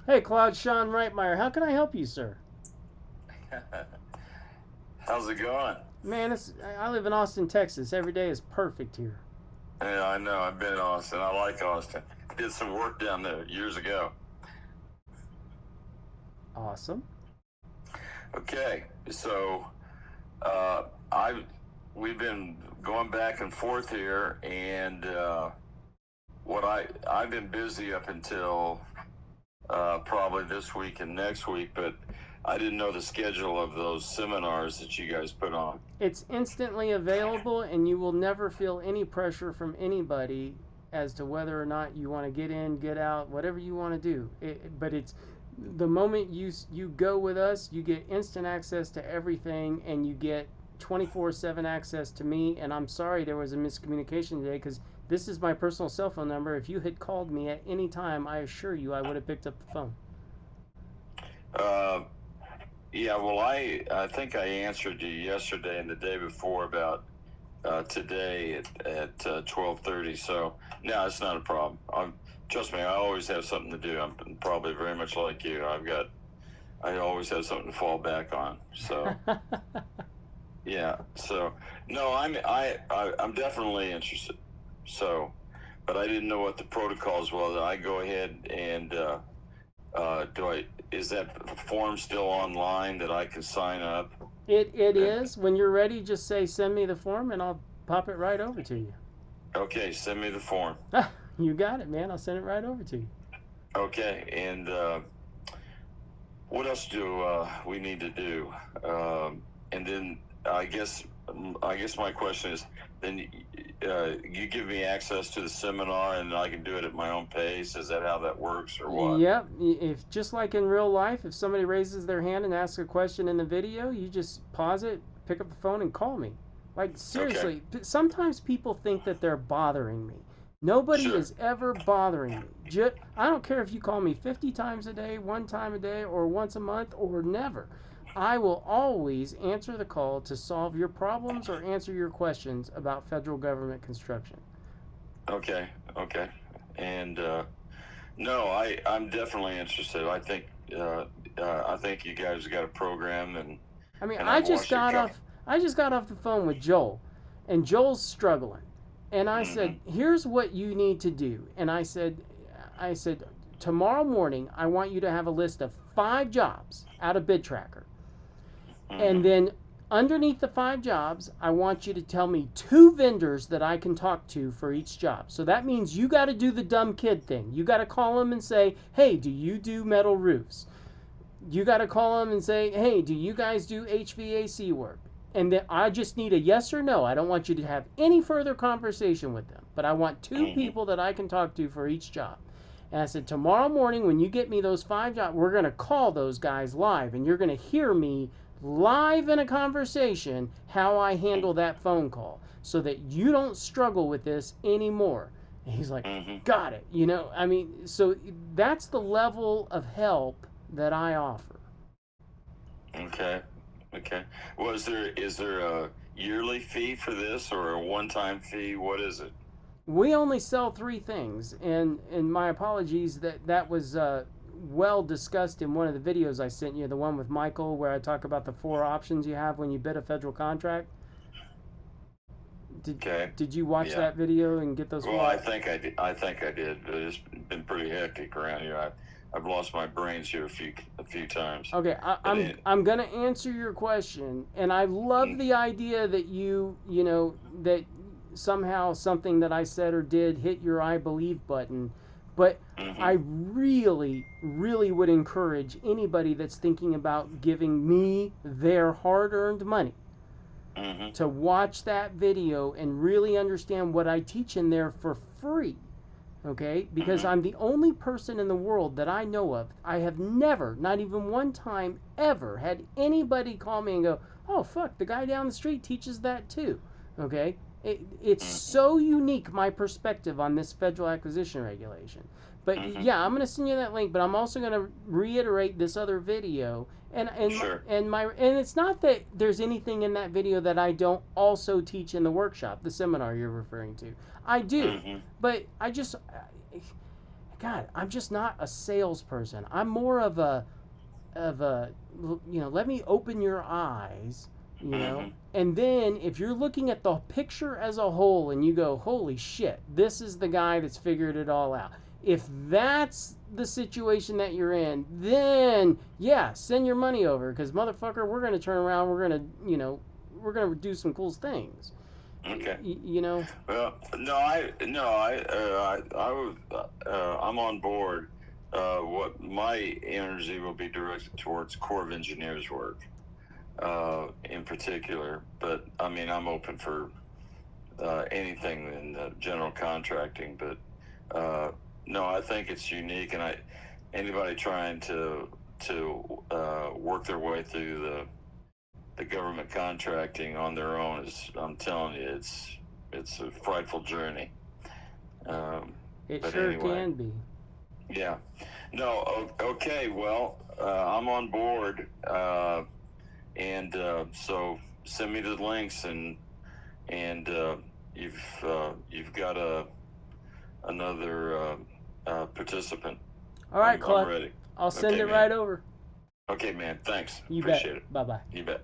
Hey, Claude, Sean Reitmeyer. How can I help you, sir? How's it going? Man, I live in Austin, Texas. Every day is perfect here. Yeah, I know. I've been in Austin. I like Austin. Did some work down there years ago. Awesome. Okay, so uh, I've we've been going back and forth here, and what I've been busy up until probably this week and next week, but I didn't know the schedule of those seminars that you guys put on. It's instantly available, and you will never feel any pressure from anybody as to whether or not you want to get in, get out, whatever you want to do. But it's the moment you go with us, you get instant access to everything, and you get 24/7 access to me. And I'm sorry there was a miscommunication today because this is my personal cell phone number. If you had called me at any time, I assure you I would have picked up the phone. Uh, yeah, well, I think I answered you yesterday and the day before about today at 12:30. So no, it's not a problem. Trust me, I always have something to do. I'm probably very much like you. I always have something to fall back on. So yeah. So no, I'm definitely interested. So, but I didn't know what the protocols was. I go ahead and is that form still online that I can sign up? It And is. When you're ready, just say send me the form and I'll pop it right over to you. okay, send me the form. You got it, man. I'll send it right over to you. Okay, and what else do we need to do? And then I guess my question is, then you give me access to the seminar, and I can do it at my own pace. Is that how that works, or what? Yep. If just like in real life, if somebody raises their hand and asks a question in the video, you just pause it, pick up the phone, and call me. Like Okay, seriously, sometimes people think that they're bothering me. Nobody sure. is ever bothering me. I don't care if you call me 50 times a day, one time a day, or once a month, or never. I will always answer the call to solve your problems or answer your questions about federal government construction. Okay, okay. And no, I'm definitely interested. I think you guys got a program, I mean, and I've watched it come. I just got off the phone with Joel, and Joel's struggling. And I Mm-hmm. said, "Here's what you need to do." And I said, "Tomorrow morning, I want you to have a list of 5 jobs out of BidTracker. Mm-hmm. And then underneath the 5 jobs, I want you to tell me 2 vendors that I can talk to for each job." So that means you got to do the dumb kid thing. You got to call them and say, "Hey, do you do metal roofs?" You got to call them and say, "Hey, do you guys do HVAC work?" And then I just need a yes or no. I don't want you to have any further conversation with them, but I want 2 Mm-hmm. people that I can talk to for each job. And I said, tomorrow morning when you get me those 5 jobs, we're going to call those guys live, and you're going to hear me live in a conversation how I handle that phone call so that you don't struggle with this anymore. And he's like, Mm-hmm. got it. I mean, so that's the level of help that I offer. Okay. Okay. Is there a yearly fee for this or a one-time fee? What is it? We only sell 3 things, and my apologies that was well discussed in one of the videos I sent you, the one with Michael, where I talk about the 4 options you have when you bid a federal contract. Did Okay. did you watch Yeah. that video and get those Well, 4? I think I did. I think I did. But it's been pretty hectic around here. I've lost my brains here a few times. Okay, But it, I'm gonna answer your question, and I love mm, the idea that that somehow something that I said or did hit your I believe button, but I mm-hmm, really, really would encourage anybody that's thinking about giving me their hard-earned money mm-hmm, to watch that video and really understand what I teach in there for free. Okay? Because mm-hmm, I'm the only person in the world that I know of. I have never, not even one time ever, had anybody call me and go, "Oh, fuck, the guy down the street teaches that too." Okay? It's mm-hmm, so unique, my perspective on this federal acquisition regulation. But mm-hmm. yeah, I'm going to send you that link, but I'm also going to reiterate this other video. Sure. And it's not that there's anything in that video that I don't also teach in the workshop, the seminar you're referring to. I do. Mm-hmm. But I just God, I'm just not a salesperson. I'm more of a let me open your eyes, Mm-hmm. and then if you're looking at the picture as a whole and you go, holy shit, this is the guy that's figured it all out. If that's the situation that you're in, then yeah, send your money over, because motherfucker, we're going to turn around, we're going to do some cool things. Okay. You know. Well, I'm on board. What my energy will be directed towards Corps of Engineers work, in particular. But I mean, I'm open for anything in general contracting. But no, I think it's unique, and anybody trying to work their way through the government contracting on their own I'm telling you, it's a frightful journey. It But sure anyway, can be. yeah. No, okay. Well, I'm on board, and so send me the links, and you've got another participant. All right, I'm Clark. ready. I'll send Okay, it man. right over. Okay, man. Thanks. You Appreciate bet. it. Bye bye. You bet.